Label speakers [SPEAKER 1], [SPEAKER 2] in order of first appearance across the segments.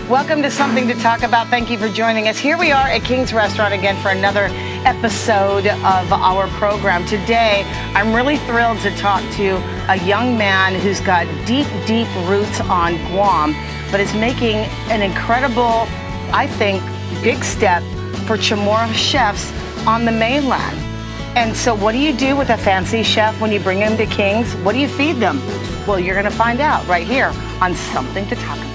[SPEAKER 1] Welcome to Something to Talk About. Thank you for joining us. Here we are at King's Restaurant again for another episode of our program. Today, I'm really thrilled to talk to a young man who's got deep, deep roots on Guam, but is making an incredible, I think, big step for Chamorro chefs on the mainland. And so what do you do with a fancy chef when you bring him to King's? What do you feed them? Well, you're going to find out right here on Something to Talk About.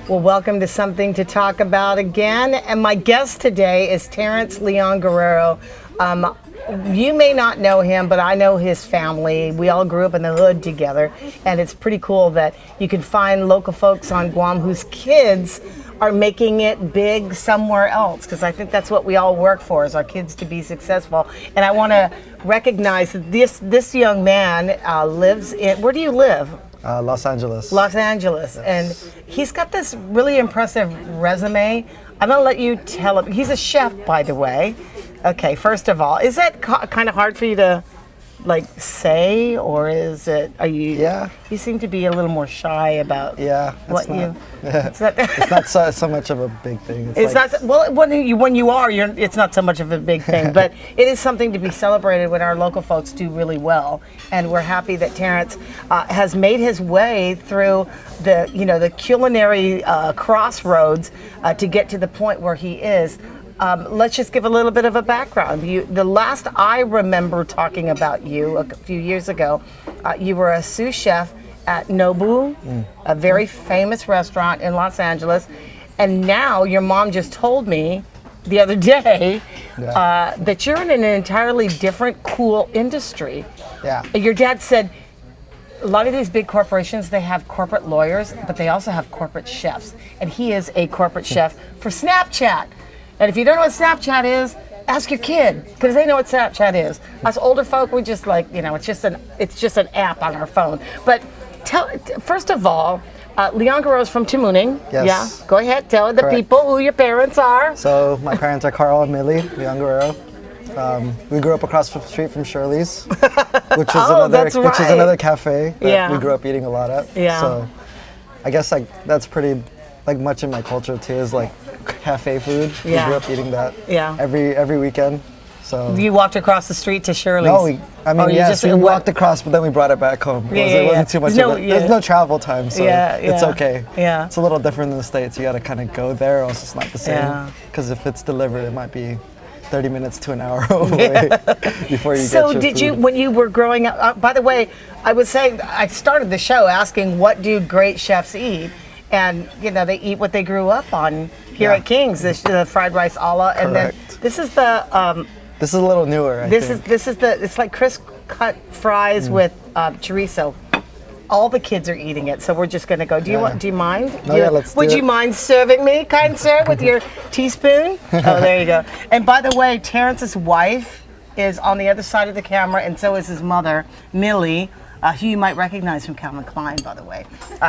[SPEAKER 1] Well, welcome to Something to Talk About again. And my guest today is Terrence Leon Guerrero. You may not know him, but I know his family. We all grew up in the hood together. And it's pretty cool that you can find local folks on Guam whose kids are making it big somewhere else. Because I think that's what we all work for, is our kids to be successful. And I want to recognize that this young man lives in, where do you live?
[SPEAKER 2] Los Angeles.
[SPEAKER 1] Los Angeles. Yes. And he's got this really impressive resume. I'm going to let you tell him. He's a chef, by the way. Okay, first of all, is that kind of hard for you to say, or is it, are you,
[SPEAKER 2] yeah,
[SPEAKER 1] you seem to be a little more shy about what you,
[SPEAKER 2] it's not so much of a big thing.
[SPEAKER 1] It's not, well, when you are, it's not so much of a big thing, but it is something to be celebrated when our local folks do really well. And we're happy that Terrence has made his way through the culinary crossroads to get to the point where he is. Let's just give a little bit of a background. The last I remember talking about you a few years ago, you were a sous chef at Nobu, a very famous restaurant in Los Angeles. And now your mom just told me the other day that you're in an entirely different, cool industry.
[SPEAKER 2] Yeah.
[SPEAKER 1] Your dad said, a lot of these big corporations, they have corporate lawyers, but they also have corporate chefs. And he is a corporate chef for Snapchat. And if you don't know what Snapchat is, ask your kid, because they know what Snapchat is. Us older folk, we just it's just an app on our phone. But first of all, Leon Guerrero's from Tamuning.
[SPEAKER 2] Yes.
[SPEAKER 1] Yeah. Go ahead, tell the people who your parents are.
[SPEAKER 2] So my parents are Carl and Millie Leon Guerrero. We grew up across the street from Shirley's, which is another cafe that we grew up eating a lot at.
[SPEAKER 1] Yeah.
[SPEAKER 2] So I guess that's pretty much in my culture too, is cafe food.
[SPEAKER 1] Yeah.
[SPEAKER 2] We grew up eating that every weekend. So
[SPEAKER 1] you walked across the street to Shirley's?
[SPEAKER 2] No, we walked across, but then we brought it back home. It wasn't too much there's no travel time, so it's okay.
[SPEAKER 1] Yeah.
[SPEAKER 2] It's a little different in the States. You got to kind of go there, or else it's not the same. Because if it's delivered, it might be 30 minutes to an hour away before you get your food. So
[SPEAKER 1] did you, when you were growing up, by the way, I would say, I started the show asking, what do great chefs eat? And they eat what they grew up on here at King's. The fried rice alla, and then this is the.
[SPEAKER 2] This is a little newer.
[SPEAKER 1] This is it's like crisp cut fries with chorizo. All the kids are eating it, so we're just going to go. Do you mind? Would you mind serving me, kind sir, with your teaspoon? Oh, there you go. And by the way, Terrence's wife is on the other side of the camera, and so is his mother, Millie. Who you might recognize from Calvin Klein, by the way.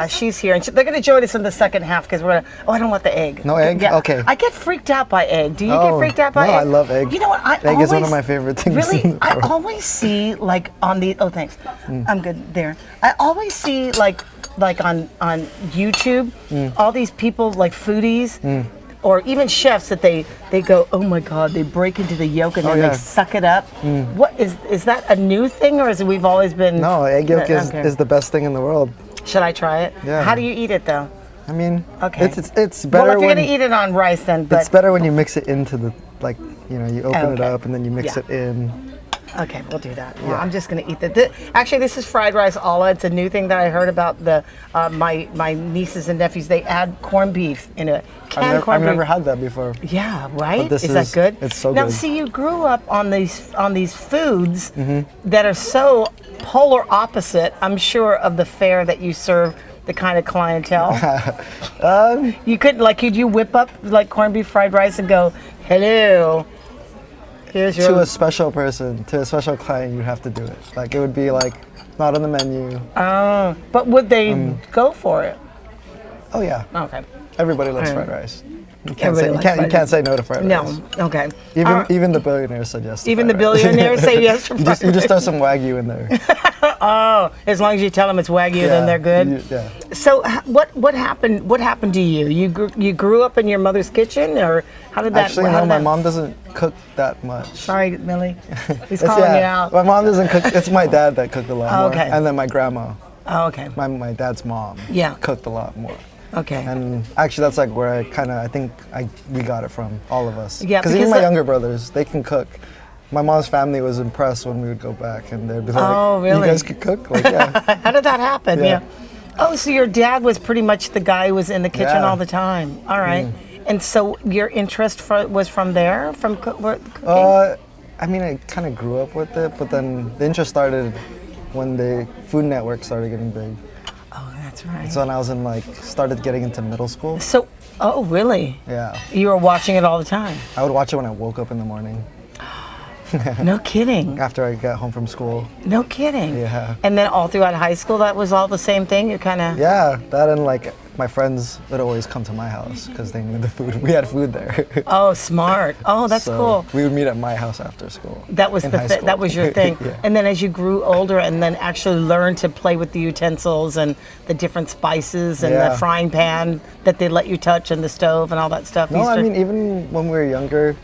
[SPEAKER 1] She's here, and they're going to join us in the second half because we're going to, I don't want the egg.
[SPEAKER 2] No egg?
[SPEAKER 1] Yeah.
[SPEAKER 2] Okay.
[SPEAKER 1] I get freaked out by egg. Do you get freaked out by egg?
[SPEAKER 2] No, I love egg.
[SPEAKER 1] You know what?
[SPEAKER 2] Egg is one of my favorite things.
[SPEAKER 1] Really? I always see, on the, oh, thanks. I'm good there. I always see, on YouTube, all these people, foodies, or even chefs that they go, oh my God, they break into the yolk and then they suck it up. What is that a new thing, or is it we've always been?
[SPEAKER 2] No, egg yolk is the best thing in the world.
[SPEAKER 1] Should I try it?
[SPEAKER 2] Yeah.
[SPEAKER 1] How do you eat it though?
[SPEAKER 2] I mean,
[SPEAKER 1] okay.
[SPEAKER 2] It's better.
[SPEAKER 1] Well, if you're gonna eat it on rice, then.
[SPEAKER 2] It's better when you mix it into the you open it up and then you mix it in.
[SPEAKER 1] Okay, we'll do that. Well,
[SPEAKER 2] Yeah.
[SPEAKER 1] I'm just going to eat that. Actually, this is fried rice alla. It's a new thing that I heard about. My nieces and nephews. They add corned beef in it.
[SPEAKER 2] I've never had that before.
[SPEAKER 1] Yeah, right.
[SPEAKER 2] this
[SPEAKER 1] Is that
[SPEAKER 2] is-
[SPEAKER 1] good?
[SPEAKER 2] it's so
[SPEAKER 1] now,
[SPEAKER 2] good.
[SPEAKER 1] see, you grew up on these foods
[SPEAKER 2] Mm-hmm.
[SPEAKER 1] that are so polar opposite. I'm sure of the fare that you serve. The kind of clientele. You couldn't could you whip up like corned beef fried rice and go, "Hello, here's your."
[SPEAKER 2] To a special person, to a special client, you have to do it. Like it would be like not on the menu.
[SPEAKER 1] But would they go for it?
[SPEAKER 2] Oh yeah,
[SPEAKER 1] Okay.
[SPEAKER 2] everybody loves
[SPEAKER 1] Alright.
[SPEAKER 2] fried rice. You can't
[SPEAKER 1] Everybody likes
[SPEAKER 2] you
[SPEAKER 1] fried
[SPEAKER 2] can't say no to fried
[SPEAKER 1] No.
[SPEAKER 2] rice.
[SPEAKER 1] Okay.
[SPEAKER 2] Even the billionaires said yes. To
[SPEAKER 1] Even the
[SPEAKER 2] fried rice.
[SPEAKER 1] billionaires say yes to
[SPEAKER 2] you
[SPEAKER 1] fried
[SPEAKER 2] just throw
[SPEAKER 1] rice.
[SPEAKER 2] some Wagyu in there.
[SPEAKER 1] As long as you tell them it's Wagyu, then they're good.
[SPEAKER 2] Yeah.
[SPEAKER 1] So what happened? What happened to you? You grew up in your mother's kitchen, or how did that?
[SPEAKER 2] Actually,
[SPEAKER 1] how
[SPEAKER 2] no.
[SPEAKER 1] did
[SPEAKER 2] My
[SPEAKER 1] that-
[SPEAKER 2] mom doesn't cook that much.
[SPEAKER 1] Sorry, Millie. He's
[SPEAKER 2] It's-
[SPEAKER 1] calling you out.
[SPEAKER 2] My mom doesn't cook. It's my dad that cooked a lot more.
[SPEAKER 1] Okay.
[SPEAKER 2] And then my grandma,
[SPEAKER 1] Oh, okay.
[SPEAKER 2] my dad's mom,
[SPEAKER 1] Yeah.
[SPEAKER 2] cooked a lot more.
[SPEAKER 1] Okay.
[SPEAKER 2] And actually, that's like where I think we got it from, all of us.
[SPEAKER 1] Yeah,
[SPEAKER 2] Because even
[SPEAKER 1] because
[SPEAKER 2] my
[SPEAKER 1] the-
[SPEAKER 2] younger brothers, they can cook. My mom's family was impressed when we would go back, and they'd be like,
[SPEAKER 1] Oh, really?
[SPEAKER 2] "You guys could cook?" Like, yeah.
[SPEAKER 1] How did that happen?
[SPEAKER 2] Yeah.
[SPEAKER 1] Oh, so your dad was pretty much the guy who was in the kitchen
[SPEAKER 2] Yeah.
[SPEAKER 1] all the time. All right. And so your interest was from there, from cooking?
[SPEAKER 2] I mean, I kind of grew up with it, but then the interest started when the Food Network started getting big.
[SPEAKER 1] Oh, that's right.
[SPEAKER 2] So when I was started getting into middle school.
[SPEAKER 1] So, oh, really?
[SPEAKER 2] Yeah.
[SPEAKER 1] You were watching it all the time?
[SPEAKER 2] I would watch it when I woke up in the morning
[SPEAKER 1] No kidding.
[SPEAKER 2] after I got home from school.
[SPEAKER 1] No kidding.
[SPEAKER 2] Yeah.
[SPEAKER 1] And then all throughout high school, that was all the same thing? You kind of.
[SPEAKER 2] Yeah, that and my friends would always come to my house because they knew the food. We had food there.
[SPEAKER 1] Oh, smart. Oh, that's
[SPEAKER 2] So
[SPEAKER 1] cool.
[SPEAKER 2] We would meet at my house after school.
[SPEAKER 1] That was
[SPEAKER 2] in
[SPEAKER 1] the
[SPEAKER 2] high
[SPEAKER 1] that
[SPEAKER 2] school.
[SPEAKER 1] was your thing.
[SPEAKER 2] Yeah.
[SPEAKER 1] And then as you grew older and then actually learned to play with the utensils and the different spices and the
[SPEAKER 2] Yeah.
[SPEAKER 1] frying pan that they let you touch and the stove and all that stuff. you
[SPEAKER 2] No,
[SPEAKER 1] used
[SPEAKER 2] I
[SPEAKER 1] to-
[SPEAKER 2] mean even when we were younger,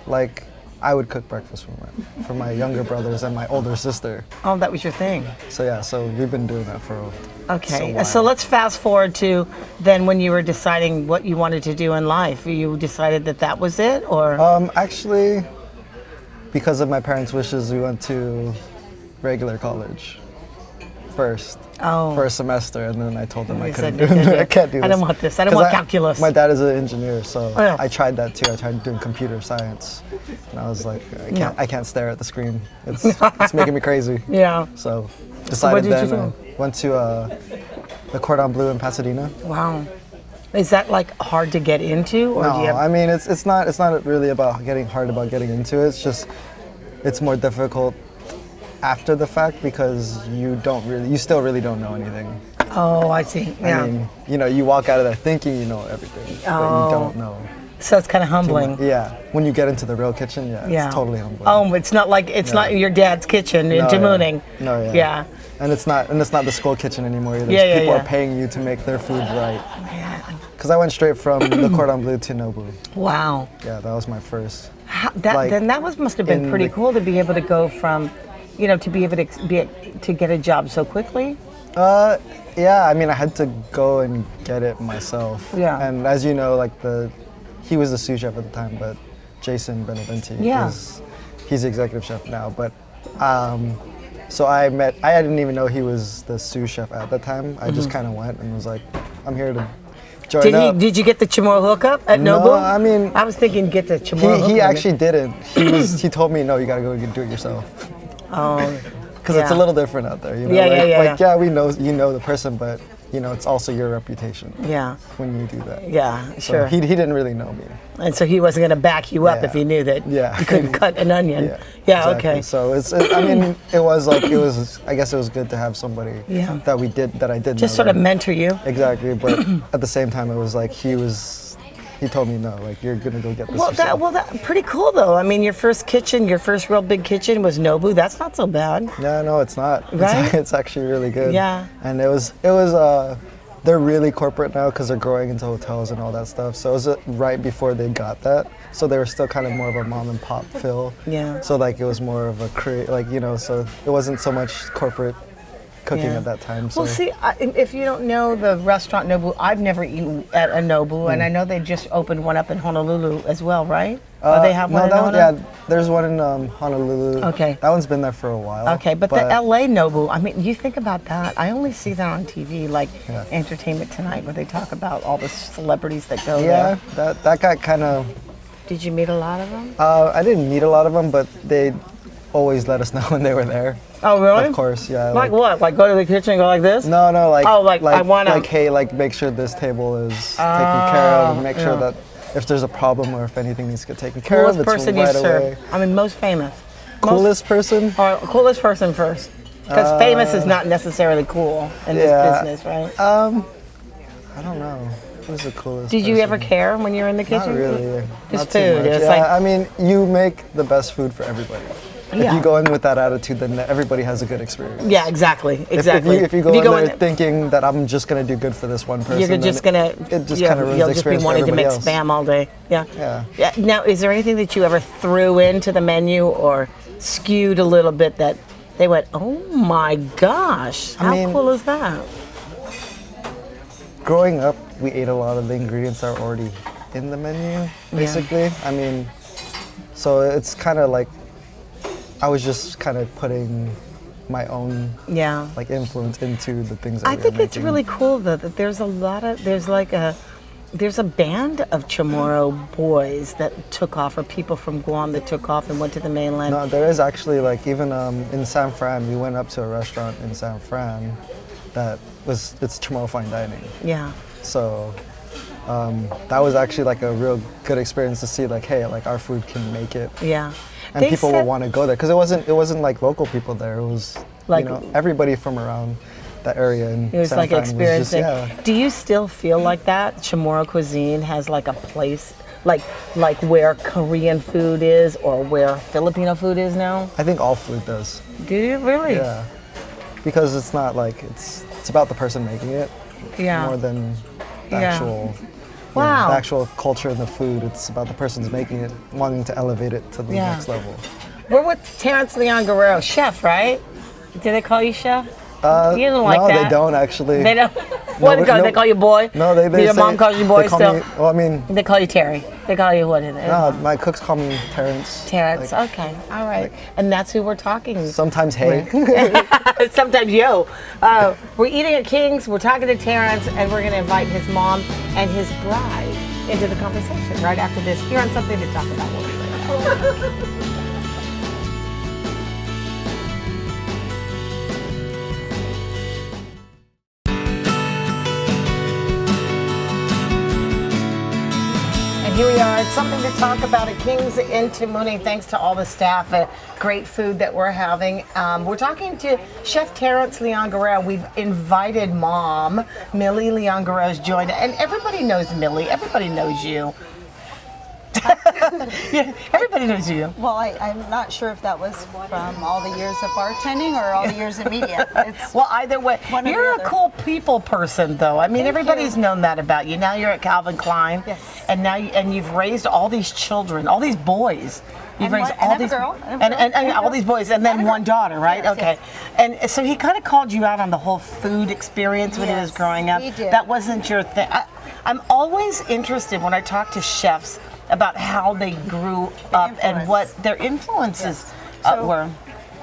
[SPEAKER 2] I would cook breakfast for my younger brothers and my older sister.
[SPEAKER 1] Oh, that was your thing.
[SPEAKER 2] So yeah, so we've been doing that for
[SPEAKER 1] Okay.
[SPEAKER 2] So
[SPEAKER 1] So
[SPEAKER 2] wild.
[SPEAKER 1] let's fast forward to then when you were deciding what you wanted to do in life. You decided that that was it, or
[SPEAKER 2] Actually, because of my parents' wishes, we went to regular college first.
[SPEAKER 1] Oh.
[SPEAKER 2] For a semester, and then I told them I
[SPEAKER 1] You
[SPEAKER 2] couldn't
[SPEAKER 1] said,
[SPEAKER 2] do
[SPEAKER 1] "No,
[SPEAKER 2] it.
[SPEAKER 1] no, no.
[SPEAKER 2] I can't do this.
[SPEAKER 1] I don't want this. I don't
[SPEAKER 2] 'Cause
[SPEAKER 1] want calculus."
[SPEAKER 2] My dad is an engineer, so
[SPEAKER 1] Oh, yeah.
[SPEAKER 2] I tried that too. I tried doing computer science, and I was like, I can't stare at the screen. It's making me crazy.
[SPEAKER 1] yeah.
[SPEAKER 2] So decided
[SPEAKER 1] did you
[SPEAKER 2] then. Went to the Cordon Bleu in Pasadena.
[SPEAKER 1] Wow. Is that hard to get into, or do you
[SPEAKER 2] No,
[SPEAKER 1] have?
[SPEAKER 2] I mean it's not really about getting into it. It's just it's more difficult after the fact because you still really don't know anything.
[SPEAKER 1] Oh, I see. Yeah.
[SPEAKER 2] I mean, you walk out of there thinking you know everything, but
[SPEAKER 1] Oh.
[SPEAKER 2] you don't know.
[SPEAKER 1] So it's kind of humbling.
[SPEAKER 2] Yeah, when you get into the real kitchen,
[SPEAKER 1] Yeah.
[SPEAKER 2] it's totally humbling.
[SPEAKER 1] Oh, it's not like not your dad's kitchen in
[SPEAKER 2] No,
[SPEAKER 1] Tamuning.
[SPEAKER 2] No, yeah.
[SPEAKER 1] Yeah.
[SPEAKER 2] And it's not the school kitchen anymore either.
[SPEAKER 1] Yeah, yeah,
[SPEAKER 2] People
[SPEAKER 1] yeah.
[SPEAKER 2] are paying you to make their food right. Because I went straight from the Cordon Bleu to Nobu.
[SPEAKER 1] Wow.
[SPEAKER 2] Yeah, that was my first.
[SPEAKER 1] Then that must have been
[SPEAKER 2] in
[SPEAKER 1] pretty
[SPEAKER 2] the-
[SPEAKER 1] cool to be able to go from, to be able to get a job so quickly.
[SPEAKER 2] Yeah, I mean, I had to go and get it myself.
[SPEAKER 1] Yeah.
[SPEAKER 2] And as you know, he was the sous chef at the time, but Jason Beneventi
[SPEAKER 1] Yeah.
[SPEAKER 2] he's the executive chef now. But so I didn't even know he was the sous chef at the time. I just kind of went and was like, I'm here to join up.
[SPEAKER 1] Did you get the Chamorro hookup at
[SPEAKER 2] No,
[SPEAKER 1] Nobu?
[SPEAKER 2] I mean,
[SPEAKER 1] I was thinking get the Chamorro hookup.
[SPEAKER 2] he actually didn't. He told me, no, you gotta go do it yourself.
[SPEAKER 1] Oh.
[SPEAKER 2] Because it's a
[SPEAKER 1] Yeah.
[SPEAKER 2] little different out there, you know.
[SPEAKER 1] Yeah.
[SPEAKER 2] We know you know the person, but it's also your reputation
[SPEAKER 1] Yeah.
[SPEAKER 2] when you do that.
[SPEAKER 1] Yeah.
[SPEAKER 2] So
[SPEAKER 1] Sure.
[SPEAKER 2] he didn't really know me.
[SPEAKER 1] And so he wasn't going to back you up
[SPEAKER 2] Yeah.
[SPEAKER 1] if he knew that
[SPEAKER 2] Yeah.
[SPEAKER 1] you couldn't cut an onion. Yeah.
[SPEAKER 2] exactly.
[SPEAKER 1] Okay.
[SPEAKER 2] So I guess it was good to have somebody
[SPEAKER 1] Yeah.
[SPEAKER 2] that I did
[SPEAKER 1] Just
[SPEAKER 2] know
[SPEAKER 1] sort of
[SPEAKER 2] that-
[SPEAKER 1] mentor you.
[SPEAKER 2] Exactly, but at the same time it was like he told me no, you're gonna go get this yourself.
[SPEAKER 1] That pretty cool though. I mean, your first real big kitchen was Nobu. That's not so bad.
[SPEAKER 2] Yeah, no, it's not.
[SPEAKER 1] Right?
[SPEAKER 2] It's actually really good.
[SPEAKER 1] Yeah.
[SPEAKER 2] And it was they're really corporate now because they're growing into hotels and all that stuff. So it was right before they got that. So they were still kind of more of a mom and pop feel.
[SPEAKER 1] Yeah.
[SPEAKER 2] So it was more of a so it wasn't so much corporate cooking
[SPEAKER 1] Yeah.
[SPEAKER 2] at that time. So
[SPEAKER 1] Well, see, if you don't know the restaurant Nobu, I've never eaten at a Nobu, and I know they just opened one up in Honolulu as well, right? Or they have one
[SPEAKER 2] no,
[SPEAKER 1] in
[SPEAKER 2] that one,
[SPEAKER 1] Honolulu?
[SPEAKER 2] yeah, there's one in Honolulu.
[SPEAKER 1] Okay.
[SPEAKER 2] That one's been there for a while.
[SPEAKER 1] Okay, but the LA Nobu, I mean, you think about that. I only see that on TV, like
[SPEAKER 2] Yeah.
[SPEAKER 1] Entertainment Tonight, where they talk about all the celebrities that go
[SPEAKER 2] Yeah,
[SPEAKER 1] there.
[SPEAKER 2] that got kind of.
[SPEAKER 1] Did you meet a lot of them?
[SPEAKER 2] I didn't meet a lot of them, but they always let us know when they were there.
[SPEAKER 1] Oh, really?
[SPEAKER 2] Of course, yeah.
[SPEAKER 1] Like what? Like go to the kitchen and go like this?
[SPEAKER 2] No, like
[SPEAKER 1] Oh, like, I wanna-
[SPEAKER 2] like hey, like make sure this table is taken care of, and make sure
[SPEAKER 1] yeah.
[SPEAKER 2] that if there's a problem or if anything needs to get taken care
[SPEAKER 1] Coolest
[SPEAKER 2] of, it's
[SPEAKER 1] person
[SPEAKER 2] right
[SPEAKER 1] you serve.
[SPEAKER 2] away.
[SPEAKER 1] I mean, most famous.
[SPEAKER 2] Coolest person?
[SPEAKER 1] Or coolest person first. Because famous is not necessarily cool in
[SPEAKER 2] yeah.
[SPEAKER 1] this business, right?
[SPEAKER 2] I don't know. Who's the coolest?
[SPEAKER 1] Did you
[SPEAKER 2] person?
[SPEAKER 1] ever care when you were in the
[SPEAKER 2] Not
[SPEAKER 1] kitchen?
[SPEAKER 2] really.
[SPEAKER 1] Just
[SPEAKER 2] Not too
[SPEAKER 1] food.
[SPEAKER 2] much.
[SPEAKER 1] It's
[SPEAKER 2] Yeah,
[SPEAKER 1] like
[SPEAKER 2] I mean, you make the best food for everybody. If
[SPEAKER 1] Yeah.
[SPEAKER 2] you go in with that attitude, then everybody has a good experience.
[SPEAKER 1] yeah, exactly,
[SPEAKER 2] If
[SPEAKER 1] exactly.
[SPEAKER 2] you go in there thinking that I'm just gonna do good for this one person,
[SPEAKER 1] you're
[SPEAKER 2] then
[SPEAKER 1] just gonna,
[SPEAKER 2] it just
[SPEAKER 1] yeah,
[SPEAKER 2] kind of ruins
[SPEAKER 1] you'll
[SPEAKER 2] the
[SPEAKER 1] just be
[SPEAKER 2] experience for
[SPEAKER 1] wanting to
[SPEAKER 2] everybody
[SPEAKER 1] make
[SPEAKER 2] else.
[SPEAKER 1] spam all day. Yeah.
[SPEAKER 2] Yeah.
[SPEAKER 1] Now, is there anything that you ever threw into the menu or skewed a little bit that they went, oh my gosh, how
[SPEAKER 2] mean-
[SPEAKER 1] cool is that?
[SPEAKER 2] Growing up, we ate a lot of the ingredients that are already in the menu, basically. I mean, so it's kind of like I was just kind of putting my own
[SPEAKER 1] Yeah.
[SPEAKER 2] like influence into the things that
[SPEAKER 1] I
[SPEAKER 2] we were
[SPEAKER 1] think it's
[SPEAKER 2] making.
[SPEAKER 1] really cool though that there's a band of Chamorro boys that took off, or people from Guam that took off and went to the mainland.
[SPEAKER 2] No, there is actually like even in San Fran, we went up to a restaurant in San Fran it's Chamorro Fine Dining.
[SPEAKER 1] Yeah.
[SPEAKER 2] So that was actually like a real good experience to see like, hey, like our food can make it.
[SPEAKER 1] Yeah.
[SPEAKER 2] And people will want to go there because it wasn't like local people there. It was
[SPEAKER 1] Like-
[SPEAKER 2] everybody from around that area. And
[SPEAKER 1] It was like experiencing.
[SPEAKER 2] yeah.
[SPEAKER 1] Do you still feel like that? Chamorro cuisine has like a place, like where Korean food is or where Filipino food is now?
[SPEAKER 2] I think all food does.
[SPEAKER 1] Do you really?
[SPEAKER 2] Yeah, because it's not like it's about the person making it
[SPEAKER 1] Yeah.
[SPEAKER 2] more than the
[SPEAKER 1] Yeah.
[SPEAKER 2] actual.
[SPEAKER 1] Wow.
[SPEAKER 2] The actual culture in the food. It's about the person's making it, wanting to elevate it to the
[SPEAKER 1] Yeah.
[SPEAKER 2] next level.
[SPEAKER 1] We're with Terrence Leon Guerrero, chef, right? Do they call you chef? You don't like
[SPEAKER 2] no,
[SPEAKER 1] that.
[SPEAKER 2] they don't actually.
[SPEAKER 1] They don't. What
[SPEAKER 2] but-
[SPEAKER 1] they call?
[SPEAKER 2] no.
[SPEAKER 1] They call you boy.
[SPEAKER 2] No, they
[SPEAKER 1] Your
[SPEAKER 2] say,
[SPEAKER 1] mom calls you
[SPEAKER 2] they
[SPEAKER 1] boy
[SPEAKER 2] call
[SPEAKER 1] still.
[SPEAKER 2] Me, well, I mean,
[SPEAKER 1] They call you Terry. They call you what?
[SPEAKER 2] no, my cooks call me Terrence.
[SPEAKER 1] Terrence.
[SPEAKER 2] Like,
[SPEAKER 1] Okay. All right. And that's who we're talking.
[SPEAKER 2] sometimes hey.
[SPEAKER 1] Sometimes yo. We're eating at King's. We're talking to Terrence, and we're going to invite his mom and his bride into the conversation right after this. Here on Something to Talk About. We'll be right back. And here we are. It's Something to Talk About at King's in Timuni. Thanks to all the staff. Great food that we're having. We're talking to Chef Terrence Leon Guerrero. We've invited Mom, Millie Leon Guerrero's joined. And everybody knows Millie. Everybody knows you. Yeah, everybody knows you.
[SPEAKER 3] Well, I'm not sure if that was from all the years of bartending or all the years of media. It's
[SPEAKER 1] Well, either way,
[SPEAKER 3] One or the
[SPEAKER 1] you're a
[SPEAKER 3] other.
[SPEAKER 1] cool people person, though. I mean,
[SPEAKER 3] Thank
[SPEAKER 1] everybody's
[SPEAKER 3] you.
[SPEAKER 1] known that about you. Now you're at Calvin Klein,
[SPEAKER 3] Yes.
[SPEAKER 1] and now you've raised all these children, all these boys. You've
[SPEAKER 3] And
[SPEAKER 1] raised
[SPEAKER 3] one-
[SPEAKER 1] all
[SPEAKER 3] and a
[SPEAKER 1] these
[SPEAKER 3] girl, and a
[SPEAKER 1] and,
[SPEAKER 3] girl,
[SPEAKER 1] and,
[SPEAKER 3] and a
[SPEAKER 1] all
[SPEAKER 3] girl.
[SPEAKER 1] these boys, and then
[SPEAKER 3] And a
[SPEAKER 1] one
[SPEAKER 3] girl.
[SPEAKER 1] daughter, right?
[SPEAKER 3] Yes,
[SPEAKER 1] Okay. And so he kind of called you out on the whole food experience when he was
[SPEAKER 3] Yes,
[SPEAKER 1] growing up.
[SPEAKER 3] he did.
[SPEAKER 1] That wasn't your thing. I'm always interested when I talk to chefs about how they grew up and
[SPEAKER 3] influence.
[SPEAKER 1] what their influences
[SPEAKER 3] Yes. So-
[SPEAKER 1] were.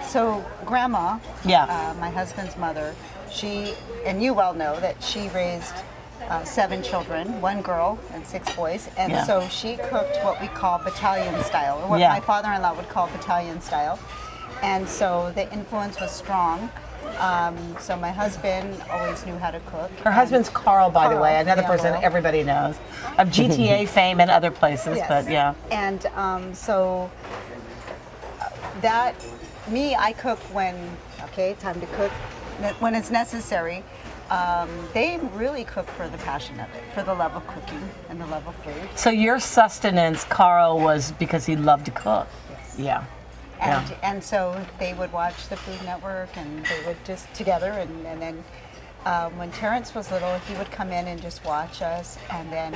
[SPEAKER 3] So Grandma,
[SPEAKER 1] Yeah.
[SPEAKER 3] my husband's mother, she, and you well know that she raised 7 children, 1 girl and 6 boys, and
[SPEAKER 1] Yeah.
[SPEAKER 3] so she cooked what we call battalion style, or what
[SPEAKER 1] Yeah.
[SPEAKER 3] my father-in-law would call battalion style, and so the influence was strong. So my husband always knew how to cook.
[SPEAKER 1] Her husband's Carl, by the
[SPEAKER 3] Carl,
[SPEAKER 1] way, another
[SPEAKER 3] yeah,
[SPEAKER 1] person
[SPEAKER 3] well.
[SPEAKER 1] everybody knows of GTA fame and other places.
[SPEAKER 3] Yes.
[SPEAKER 1] But yeah,
[SPEAKER 3] And so I cook when, okay, time to cook, when it's necessary. They really cook for the passion of it, for the love of cooking and the love of food.
[SPEAKER 1] so your sustenance, Carl, was because he loved to cook. Yeah.
[SPEAKER 3] And so they would watch the Food Network and they would just together. And then when Terrence was little, he would come in and just watch us. And then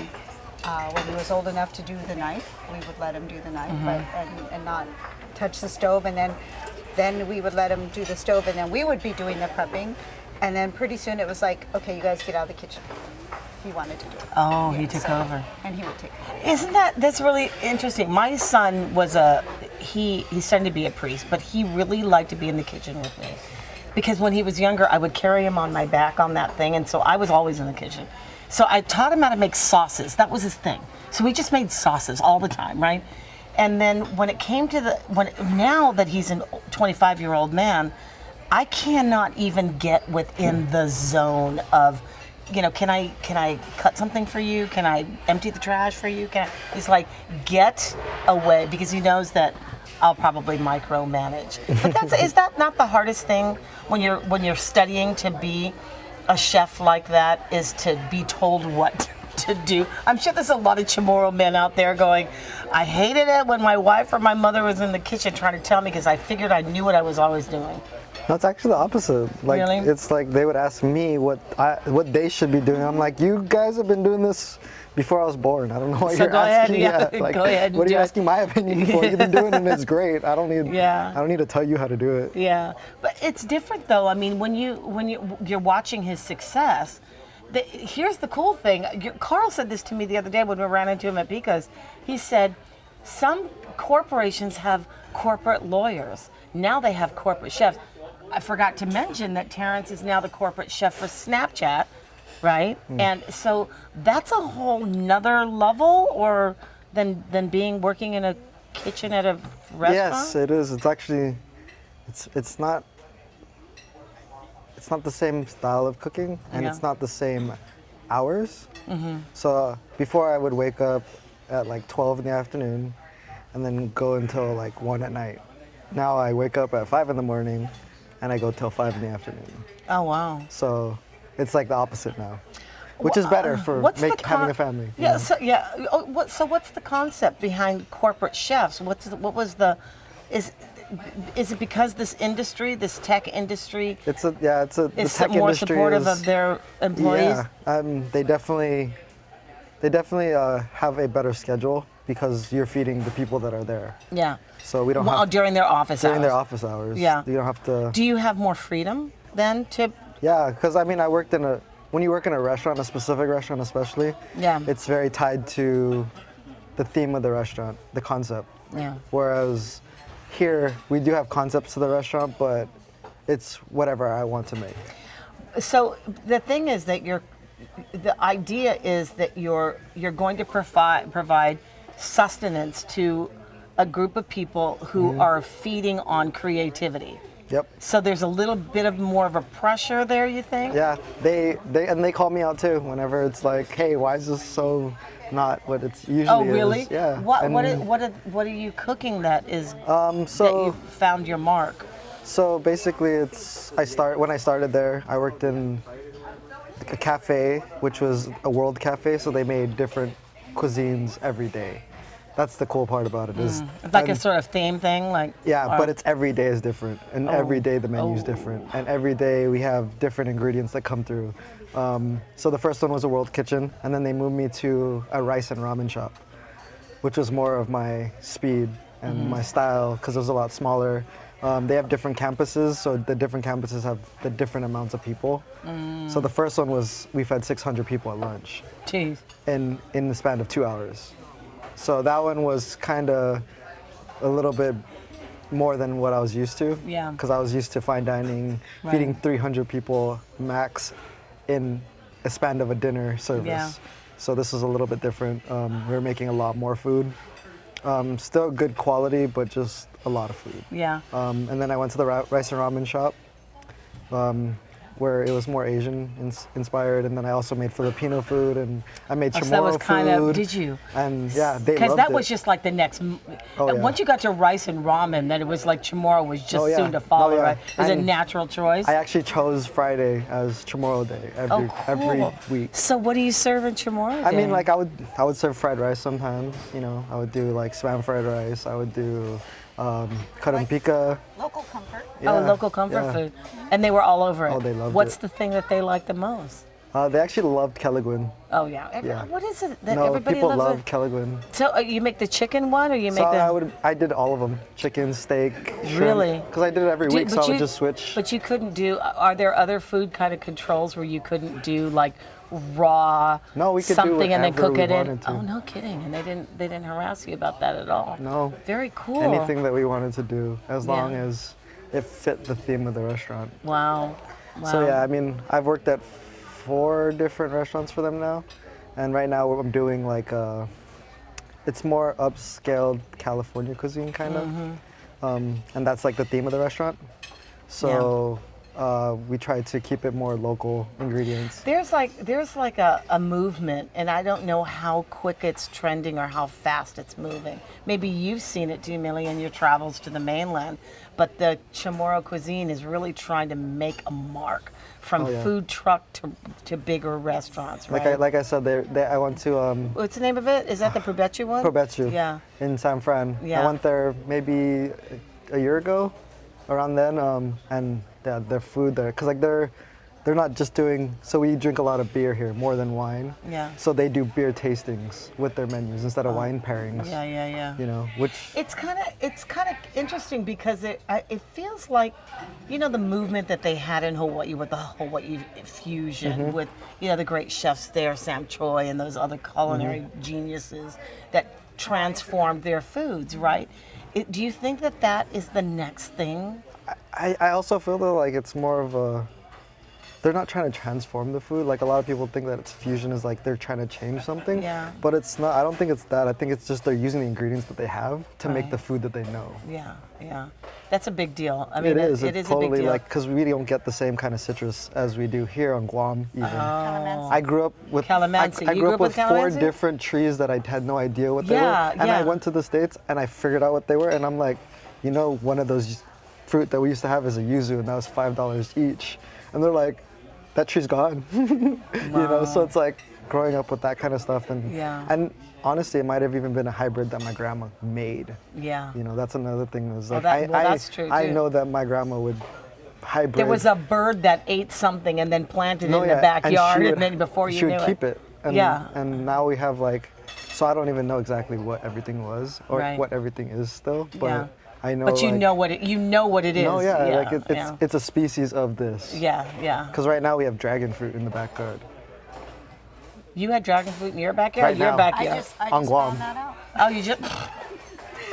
[SPEAKER 3] when he was old enough to do the knife, we would let him do the knife, but and not touch the stove. And then then we would let him do the stove, and then we would be doing the prepping. And then pretty soon it was like, okay, you guys get out of the kitchen. He wanted to do it.
[SPEAKER 1] Oh, he
[SPEAKER 3] Yeah,
[SPEAKER 1] took
[SPEAKER 3] so-
[SPEAKER 1] over.
[SPEAKER 3] And he would take over.
[SPEAKER 1] That's really interesting. My son was he's starting to be a priest, but he really liked to be in the kitchen with me. Because when he was younger, I would carry him on my back on that thing, and so I was always in the kitchen. So I taught him how to make sauces. That was his thing. So we just made sauces all the time, right? And then when it came to now that he's a 25-year-old man, I cannot even get within the zone of, can I cut something for you? Can I empty the trash for you? He's like, get away, because he knows that I'll probably micromanage. But is that not the hardest thing when you're studying to be a chef like that, is to be told what to do? I'm sure there's a lot of Chamorro men out there going, I hated it when my wife or my mother was in the kitchen trying to tell me, because I figured I knew what I was always doing.
[SPEAKER 2] No, it's actually the opposite. Like,
[SPEAKER 1] Really?
[SPEAKER 2] it's like they would ask me what they should be doing. I'm like, you guys have been doing this before I was born. I don't know what
[SPEAKER 1] So
[SPEAKER 2] you're
[SPEAKER 1] go ahead,
[SPEAKER 2] asking.
[SPEAKER 1] yeah,
[SPEAKER 2] Like,
[SPEAKER 1] go ahead and
[SPEAKER 2] what are you
[SPEAKER 1] do it.
[SPEAKER 2] asking my opinion for? You've been doing it and it's great. I don't need.
[SPEAKER 1] Yeah.
[SPEAKER 2] I don't need to tell you how to do it.
[SPEAKER 1] Yeah, but it's different though. I mean, when you're watching his success, here's the cool thing. Carl said this to me the other day when we ran into him at Pico's. He said, some corporations have corporate lawyers. Now they have corporate chefs. I forgot to mention that Terrence is now the corporate chef for Snapchat, right? And so that's a whole nother level, or than working in a kitchen at a restaurant.
[SPEAKER 2] Yes, it is. It's actually, it's not the same style of cooking, and
[SPEAKER 1] Yeah.
[SPEAKER 2] it's not the same hours. So before I would wake up at like 12 in the afternoon, and then go until like 1 at night. Now I wake up at 5 in the morning, and I go till 5 in the afternoon.
[SPEAKER 1] Oh wow.
[SPEAKER 2] So it's like the opposite now, which is better for having a family. you
[SPEAKER 1] Yeah.
[SPEAKER 2] know?
[SPEAKER 1] So yeah. So what's the concept behind corporate chefs? Is it because this industry, this tech industry,
[SPEAKER 2] the
[SPEAKER 1] is
[SPEAKER 2] tech
[SPEAKER 1] more
[SPEAKER 2] industry
[SPEAKER 1] supportive
[SPEAKER 2] is,
[SPEAKER 1] of their employees?
[SPEAKER 2] Yeah, they definitely have a better schedule because you're feeding the people that are there.
[SPEAKER 1] Yeah.
[SPEAKER 2] So we don't
[SPEAKER 1] Well,
[SPEAKER 2] have
[SPEAKER 1] during their office
[SPEAKER 2] during
[SPEAKER 1] hours.
[SPEAKER 2] their office hours.
[SPEAKER 1] Yeah.
[SPEAKER 2] You don't have to.
[SPEAKER 1] Do you have more freedom then to?
[SPEAKER 2] Yeah, because I mean, when you work in a restaurant, a specific restaurant especially,
[SPEAKER 1] Yeah.
[SPEAKER 2] it's very tied to the theme of the restaurant, the concept.
[SPEAKER 1] Yeah.
[SPEAKER 2] Whereas here, we do have concepts to the restaurant, but it's whatever I want to make.
[SPEAKER 1] So the thing is that the idea is that you're going to provide sustenance to a group of people who are feeding on creativity.
[SPEAKER 2] Yep.
[SPEAKER 1] So there's a little bit of more of a pressure there, you think?
[SPEAKER 2] Yeah, they call me out too whenever it's like, hey, why is this so not what it's usually
[SPEAKER 1] Oh, really?
[SPEAKER 2] is? Yeah.
[SPEAKER 1] What
[SPEAKER 2] And,
[SPEAKER 1] what are you cooking that is that
[SPEAKER 2] so
[SPEAKER 1] you found your mark?
[SPEAKER 2] so basically when I started there, I worked in a cafe, which was a world cafe, so they made different cuisines every day. That's the cool part about it is
[SPEAKER 1] Like a
[SPEAKER 2] and-
[SPEAKER 1] sort of theme thing, like
[SPEAKER 2] yeah, but it's every day is different, and every day the menu is
[SPEAKER 1] Oh.
[SPEAKER 2] different, and every day we have different ingredients that come through. So the first one was a world kitchen, and then they moved me to a rice and ramen shop, which was more of my speed and my style because it was a lot smaller. They have different campuses, so the different campuses have the different amounts of people. So the first one we fed 600 people at lunch
[SPEAKER 1] Jeez.
[SPEAKER 2] in the span of 2 hours. So that one was kind of a little bit more than what I was used to.
[SPEAKER 1] Yeah.
[SPEAKER 2] Because I was used to fine dining,
[SPEAKER 1] Right.
[SPEAKER 2] feeding 300 people max in a span of a dinner service.
[SPEAKER 1] Yeah.
[SPEAKER 2] So this is a little bit different. We were making a lot more food. Still good quality, but just a lot of food.
[SPEAKER 1] Yeah.
[SPEAKER 2] And then I went to the rice and ramen shop, where it was more Asian inspired. And then I also made Filipino food, and I made
[SPEAKER 1] Oh,
[SPEAKER 2] chamorro
[SPEAKER 1] so that was kind of.
[SPEAKER 2] food.
[SPEAKER 1] Did you?
[SPEAKER 2] And yeah, they
[SPEAKER 1] Because
[SPEAKER 2] loved
[SPEAKER 1] that
[SPEAKER 2] it.
[SPEAKER 1] was just like the next.
[SPEAKER 2] Oh, yeah.
[SPEAKER 1] Once you got to rice and ramen, then it was like chamorro was just
[SPEAKER 2] Oh, yeah.
[SPEAKER 1] soon to follow.
[SPEAKER 2] Oh, yeah.
[SPEAKER 1] Right? It was a
[SPEAKER 2] And
[SPEAKER 1] natural choice.
[SPEAKER 2] I actually chose Friday as chamorro day
[SPEAKER 1] Oh, cool.
[SPEAKER 2] every week.
[SPEAKER 1] So what do you serve in chamorro?
[SPEAKER 2] I mean,
[SPEAKER 1] Day?
[SPEAKER 2] like I would serve fried rice sometimes. You know, I would do like spam fried rice. I would do karampika.
[SPEAKER 3] Local comfort.
[SPEAKER 1] local comfort
[SPEAKER 2] yeah.
[SPEAKER 1] food, and they were all over it.
[SPEAKER 2] Oh, they loved
[SPEAKER 1] What's
[SPEAKER 2] it.
[SPEAKER 1] the thing that they liked the most?
[SPEAKER 2] They actually loved Kelligwin.
[SPEAKER 1] Oh yeah.
[SPEAKER 2] Yeah.
[SPEAKER 1] What is it that
[SPEAKER 2] No,
[SPEAKER 1] everybody
[SPEAKER 2] people
[SPEAKER 1] loves?
[SPEAKER 2] love Kelligwin.
[SPEAKER 1] So you make the chicken one, or you
[SPEAKER 2] So
[SPEAKER 1] make the?
[SPEAKER 2] I did all of them: chicken, steak, shrimp.
[SPEAKER 1] Really?
[SPEAKER 2] Because I did it every week, so I would just switch.
[SPEAKER 1] But you couldn't do. Are there other food kind of controls where you couldn't do like raw
[SPEAKER 2] No, we could do
[SPEAKER 1] something and then
[SPEAKER 2] whatever
[SPEAKER 1] cook
[SPEAKER 2] we
[SPEAKER 1] it in?
[SPEAKER 2] wanted to.
[SPEAKER 1] Oh, no kidding. And they didn't harass you about that at all.
[SPEAKER 2] No.
[SPEAKER 1] Very cool.
[SPEAKER 2] Anything that we wanted to do, as
[SPEAKER 1] Yeah.
[SPEAKER 2] long as it fit the theme of the restaurant.
[SPEAKER 1] Wow. Wow.
[SPEAKER 2] So yeah, I mean, I've worked at 4 different restaurants for them now, and right now I'm doing like it's more upscaled California cuisine kind of, and that's like the theme of the restaurant. So we try to keep it more local ingredients.
[SPEAKER 1] There's like a movement, and I don't know how quick it's trending or how fast it's moving. Maybe you've seen it too, Millie, in your travels to the mainland. But the Chamorro cuisine is really trying to make a mark from
[SPEAKER 2] Oh, yeah.
[SPEAKER 1] food truck to bigger restaurants, right?
[SPEAKER 2] Like I said, I went to
[SPEAKER 1] What's the name of it? Is that the Probechu one?
[SPEAKER 2] Probechu
[SPEAKER 1] Yeah.
[SPEAKER 2] in San Fran.
[SPEAKER 1] Yeah.
[SPEAKER 2] I went there maybe a year ago, around then, and yeah, their food there, cause like they're not just doing. So we drink a lot of beer here, more than wine.
[SPEAKER 1] Yeah.
[SPEAKER 2] So they do beer tastings with their menus instead of wine pairings.
[SPEAKER 1] Yeah, yeah, yeah.
[SPEAKER 2] You know, which
[SPEAKER 1] It's kind of interesting because it feels like, you know, the movement that they had in Hawaii with the Hawaii fusion with, you know, the great chefs there, Sam Choi and those other culinary geniuses that transformed their foods, right? Do you think that is the next thing?
[SPEAKER 2] I also feel that like it's more of a. They're not trying to transform the food. Like a lot of people think that it's fusion is like they're trying to change something.
[SPEAKER 1] Yeah.
[SPEAKER 2] But it's not. I don't think it's that. I think it's just they're using the ingredients that they have to make the food that they know.
[SPEAKER 1] Yeah, yeah. That's a big deal. I mean,
[SPEAKER 2] It is.
[SPEAKER 1] it
[SPEAKER 2] It's
[SPEAKER 1] is a big
[SPEAKER 2] totally
[SPEAKER 1] deal.
[SPEAKER 2] like because we don't get the same kind of citrus as we do here on Guam. Even
[SPEAKER 3] Calamansi.
[SPEAKER 2] I grew up with
[SPEAKER 1] Calamansi.
[SPEAKER 2] I
[SPEAKER 1] You
[SPEAKER 2] grew up with 4
[SPEAKER 1] calamansi?
[SPEAKER 2] different trees that I had no idea what they
[SPEAKER 1] Yeah,
[SPEAKER 2] were. And I
[SPEAKER 1] yeah.
[SPEAKER 2] went to the States and I figured out what they were. And I'm like, you know, one of those fruit that we used to have is a yuzu, and that was $5 each. And they're like, that tree's gone. You know, so it's like growing up with that kind of stuff. And honestly, it might have even been a hybrid that my grandma made.
[SPEAKER 1] Yeah.
[SPEAKER 2] You know, that's another thing. Is like
[SPEAKER 1] that's true,
[SPEAKER 2] I
[SPEAKER 1] too.
[SPEAKER 2] know that my grandma would hybrid.
[SPEAKER 1] There was a bird that ate something and then planted it in the
[SPEAKER 2] and
[SPEAKER 1] backyard,
[SPEAKER 2] she
[SPEAKER 1] and,
[SPEAKER 2] would-
[SPEAKER 1] then before you
[SPEAKER 2] she
[SPEAKER 1] knew
[SPEAKER 2] would keep it. And,
[SPEAKER 1] Yeah.
[SPEAKER 2] And now we have like, so I don't even know exactly what everything was or
[SPEAKER 1] Right.
[SPEAKER 2] what everything is still, but
[SPEAKER 1] Yeah.
[SPEAKER 2] I know.
[SPEAKER 1] But you
[SPEAKER 2] like,
[SPEAKER 1] know what it is.
[SPEAKER 2] No, yeah, like
[SPEAKER 1] yeah.
[SPEAKER 2] it's a species of this.
[SPEAKER 1] Yeah, yeah.
[SPEAKER 2] Because right now we have dragon fruit in the backyard.
[SPEAKER 1] You had dragon fruit in your backyard?
[SPEAKER 2] Right
[SPEAKER 1] Your
[SPEAKER 2] now.
[SPEAKER 1] backyard.
[SPEAKER 3] I
[SPEAKER 2] On
[SPEAKER 3] just
[SPEAKER 2] Guam.
[SPEAKER 3] found that out.
[SPEAKER 1] Oh, you just.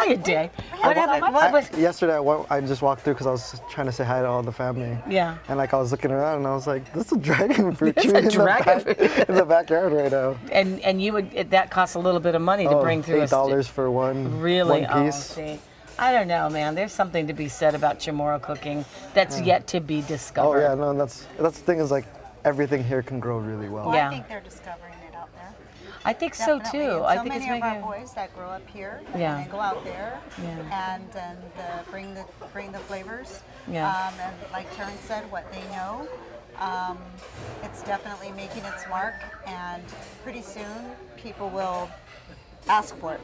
[SPEAKER 1] Oh, you did. What happened? What was?
[SPEAKER 2] Yesterday I just walked through because I was trying to say hi to all the family.
[SPEAKER 1] Yeah.
[SPEAKER 2] And like I was looking around and I was like, this is a dragon fruit
[SPEAKER 1] This
[SPEAKER 2] tree
[SPEAKER 1] is a dragon
[SPEAKER 2] in the backyard right now.
[SPEAKER 1] And you would that costs a little bit of money to bring through.
[SPEAKER 2] $8 for one
[SPEAKER 1] Really?
[SPEAKER 2] one piece.
[SPEAKER 1] Oh, see. I don't know, man. There's something to be said about Chamorro cooking that's yet to be
[SPEAKER 2] Oh
[SPEAKER 1] discovered.
[SPEAKER 2] yeah, no, that's the thing is like everything here can grow really well.
[SPEAKER 3] Well,
[SPEAKER 1] Yeah.
[SPEAKER 3] I think they're discovering it out there.
[SPEAKER 1] I think so
[SPEAKER 3] Definitely.
[SPEAKER 1] too.
[SPEAKER 3] And
[SPEAKER 1] I
[SPEAKER 3] so
[SPEAKER 1] think it's
[SPEAKER 3] many of
[SPEAKER 1] making.
[SPEAKER 3] our boys that grow up here
[SPEAKER 1] Yeah.
[SPEAKER 3] and they go out there
[SPEAKER 1] Yeah.
[SPEAKER 3] and bring the flavors.
[SPEAKER 1] Yeah.
[SPEAKER 3] And like Terrence said, what they know. It's definitely making its mark, and pretty soon people will ask for it.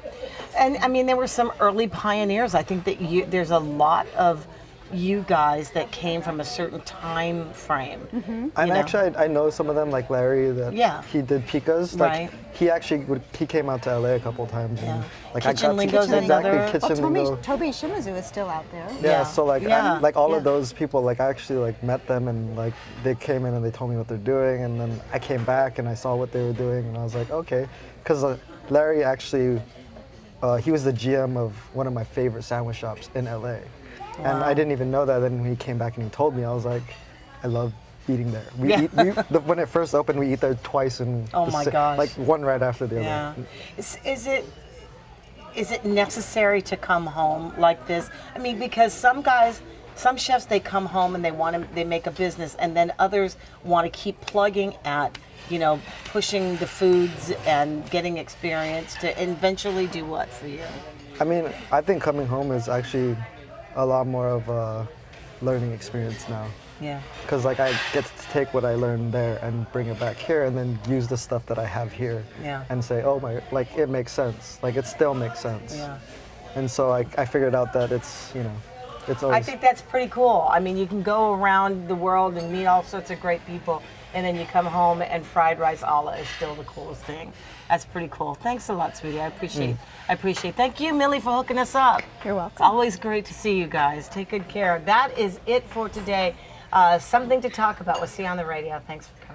[SPEAKER 1] And I mean, there were some early pioneers. I think that there's a lot of you guys that came from a certain time frame.
[SPEAKER 2] And
[SPEAKER 1] you know?
[SPEAKER 2] actually, I know some of them, like Larry, that
[SPEAKER 1] Yeah.
[SPEAKER 2] he did pikas. Like
[SPEAKER 1] Right.
[SPEAKER 2] he actually he came out to LA a couple times. And,
[SPEAKER 1] Yeah.
[SPEAKER 2] like
[SPEAKER 1] Kitchen
[SPEAKER 2] I got
[SPEAKER 1] Lingo's
[SPEAKER 2] to exactly
[SPEAKER 1] another-
[SPEAKER 2] Kitchen
[SPEAKER 3] Well,
[SPEAKER 2] Lingo.
[SPEAKER 3] Toby Shimizu is still out there.
[SPEAKER 2] Yeah,
[SPEAKER 1] Yeah.
[SPEAKER 2] so like
[SPEAKER 1] Yeah.
[SPEAKER 2] like all
[SPEAKER 3] Yeah.
[SPEAKER 2] of those people, like I actually like met them and like they came in and they told me what they're doing, and then I came back and I saw what they were doing and I was like, okay, because Larry actually he was the GM of one of my favorite sandwich shops in LA, and I didn't even know that. Then when he came back and he told me, I was like, I love eating there. When it first opened, we eat there twice in
[SPEAKER 1] Oh my gosh.
[SPEAKER 2] like one right after the
[SPEAKER 1] Yeah.
[SPEAKER 2] other.
[SPEAKER 1] Is it necessary to come home like this? I mean, because some chefs, they come home and they make a business, and then others want to keep plugging at, you know, pushing the foods and getting experience to eventually do what for you?
[SPEAKER 2] I mean, I think coming home is actually a lot more of a learning experience now.
[SPEAKER 1] Yeah.
[SPEAKER 2] Because like I get to take what I learned there and bring it back here, and then use the stuff that I have here,
[SPEAKER 1] Yeah.
[SPEAKER 2] and say, oh my, like it makes sense. Like it still makes sense.
[SPEAKER 1] Yeah.
[SPEAKER 2] And so I figured out that it's, you know, it's always.
[SPEAKER 1] I think that's pretty cool. I mean, you can go around the world and meet all sorts of great people and then you come home and fried rice a la is still the coolest thing. That's pretty cool. Thanks a lot, sweetie. I appreciate. Thank you, Millie, for hooking us up.
[SPEAKER 3] You're
[SPEAKER 1] It's
[SPEAKER 3] welcome.
[SPEAKER 1] always great to see you guys. Take good care. That is it for today. Something to talk about. We'll see you on the radio. Thanks for coming.